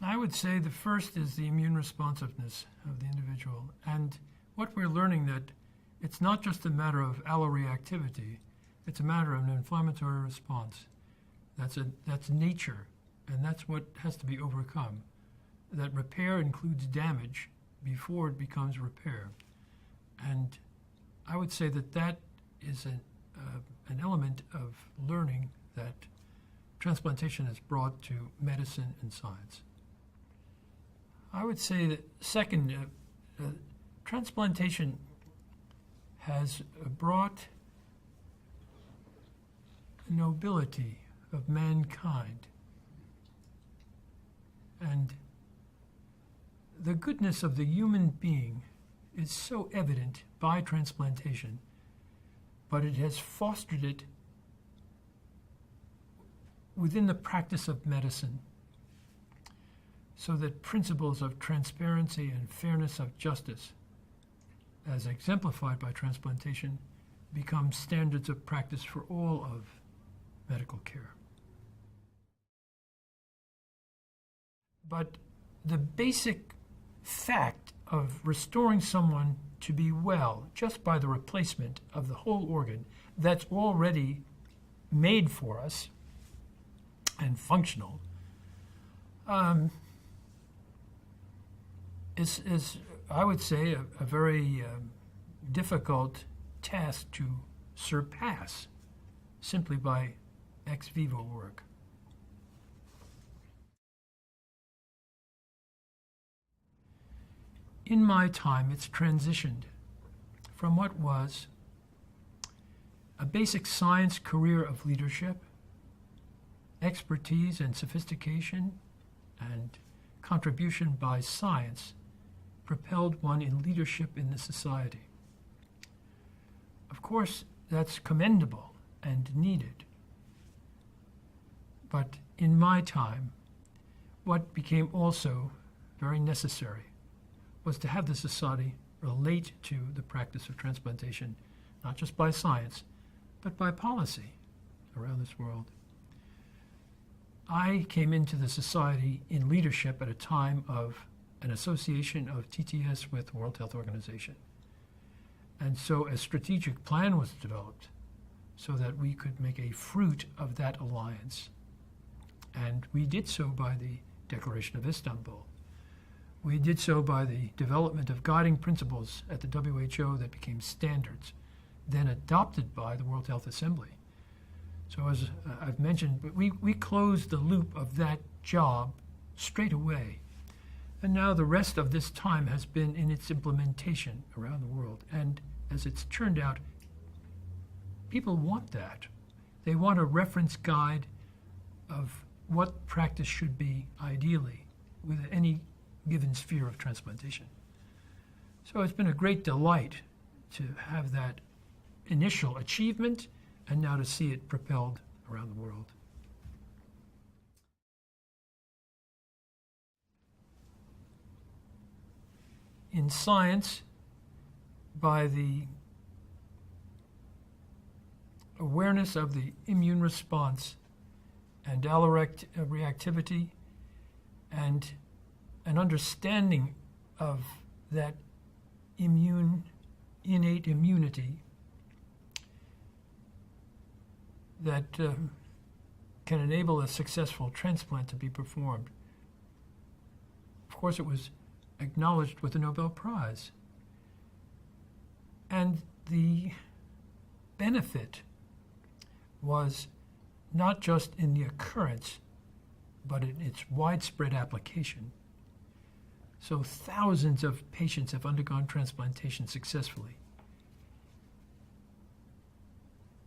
I would say the first is the immune responsiveness of the individual. And what we're learning that it's not just a matter of alloreactivity, it's a matter of an inflammatory response. That's nature, and that's what has to be overcome. That repair includes damage before it becomes repair. And I would say that is an element of learning that transplantation has brought to medicine and science. I would say that second, transplantation has brought nobility of mankind and the goodness of the human being is so evident by transplantation, but it has fostered it within the practice of medicine so that principles of transparency and fairness of justice, as exemplified by transplantation, become standards of practice for all of medical care. But the basic fact of restoring someone to be well just by the replacement of the whole organ that's already made for us and functional is I would say, a very difficult task to surpass simply by ex vivo work. In my time, it's transitioned from what was a basic science career of leadership, expertise and sophistication, and contribution by science propelled one in leadership in the society. Of course, that's commendable and needed. But in my time, what became also very necessary was to have the society relate to the practice of transplantation, not just by science, but by policy around this world. I came into the society in leadership at a time of an association of TTS with the World Health Organization. And so a strategic plan was developed so that we could make a fruit of that alliance. And we did so by the Declaration of Istanbul. We did so by the development of guiding principles at the WHO that became standards, then adopted by the World Health Assembly. So as I've mentioned, but we closed the loop of that job straight away. And now the rest of this time has been in its implementation around the world. And as it's turned out, people want that. They want a reference guide of what practice should be ideally with any given sphere of transplantation. So it's been a great delight to have that initial achievement and now to see it propelled around the world. In science, by the awareness of the immune response and alloreactivity and an understanding of that innate immunity that can enable a successful transplant to be performed. Of course, it was acknowledged with the Nobel Prize. And the benefit was not just in the occurrence, but in its widespread application. So thousands of patients have undergone transplantation successfully.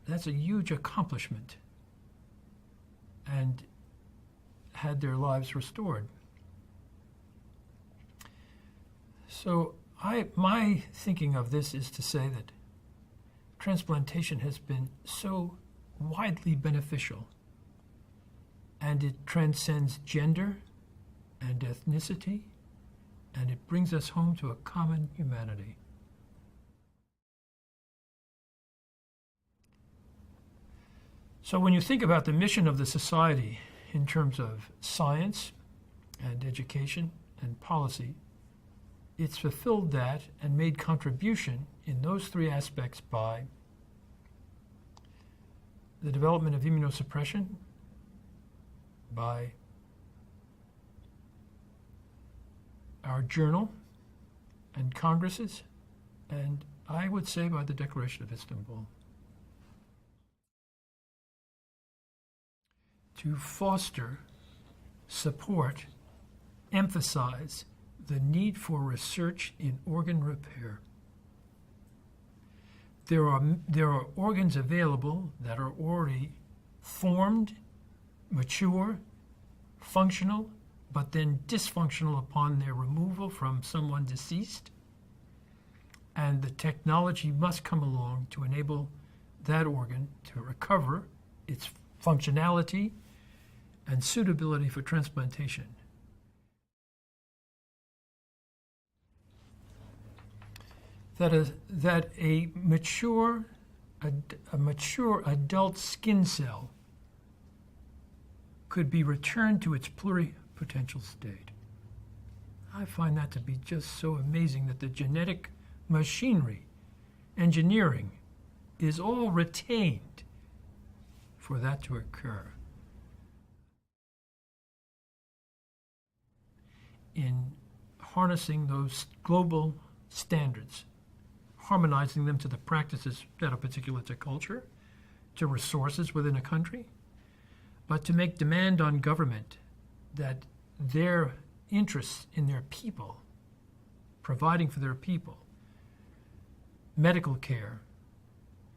That's a huge accomplishment and had their lives restored. So my thinking of this is to say that transplantation has been so widely beneficial, and it transcends gender and ethnicity, and it brings us home to a common humanity. So when you think about the mission of the society in terms of science and education and policy, it's fulfilled that and made contribution in those three aspects by the development of immunosuppression, by our journal and congresses, and I would say by the Declaration of Istanbul. To foster, support, emphasize the need for research in organ repair. There are organs available that are already formed, mature, functional, but then dysfunctional upon their removal from someone deceased. And the technology must come along to enable that organ to recover its functionality and suitability for transplantation. That a mature adult skin cell could be returned to its pluripotential state. I find that to be just so amazing that the genetic machinery, engineering, is all retained for that to occur. In harnessing those global standards, harmonizing them to the practices that are particular to culture, to resources within a country, but to make demand on government that their interests in their people, providing for their people, medical care,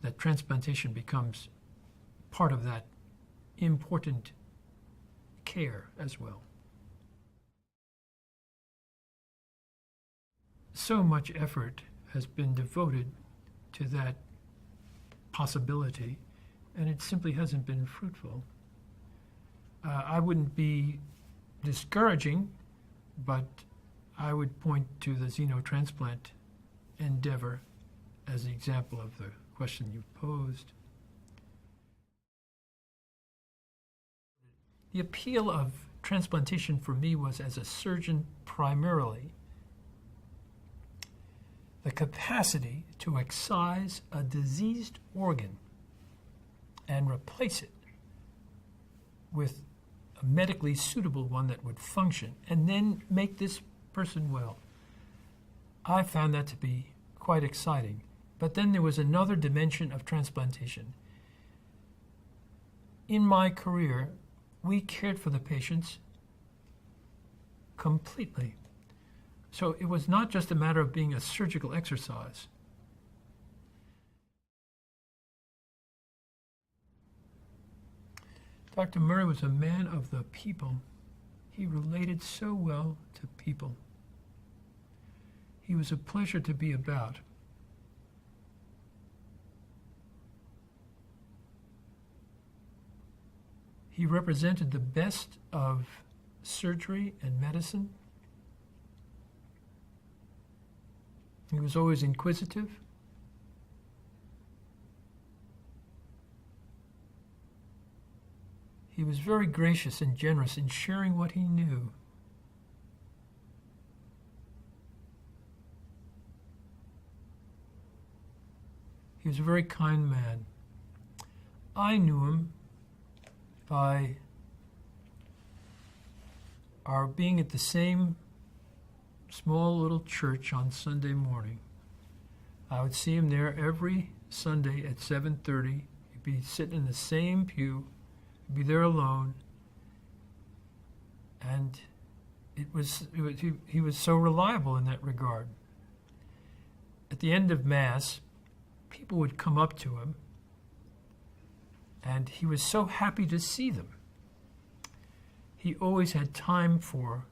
that transplantation becomes part of that important care as well. So much effort has been devoted to that possibility, and it simply hasn't been fruitful. I wouldn't be discouraging, but I would point to the xenotransplant endeavor as the example of the question you posed. The appeal of transplantation for me was, as a surgeon primarily, the capacity to excise a diseased organ and replace it with a medically suitable one that would function, and then make this person well. I found that to be quite exciting. But then there was another dimension of transplantation. In my career, we cared for the patients completely. So it was not just a matter of being a surgical exercise. Dr. Murray was a man of the people. He related so well to people. He was a pleasure to be about. He represented the best of surgery and medicine. He was always inquisitive. He was very gracious and generous in sharing what he knew. He was a very kind man. I knew him by our being at the same small little church on Sunday morning. I would see him there every Sunday at 7:30. He'd be sitting in the same pew, he'd be there alone, and he was so reliable in that regard. At the end of Mass, people would come up to him, and he was so happy to see them. He always had time for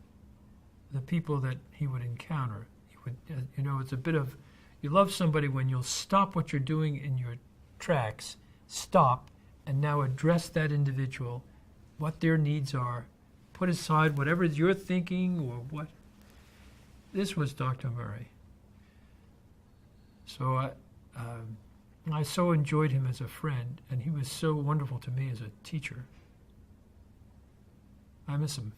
the people that he would encounter. He would, it's a bit of, you love somebody when you'll stop what you're doing in your tracks, stop, and now address that individual, what their needs are, put aside whatever you're thinking or what. This was Dr. Murray. So I so enjoyed him as a friend, and he was so wonderful to me as a teacher. I miss him.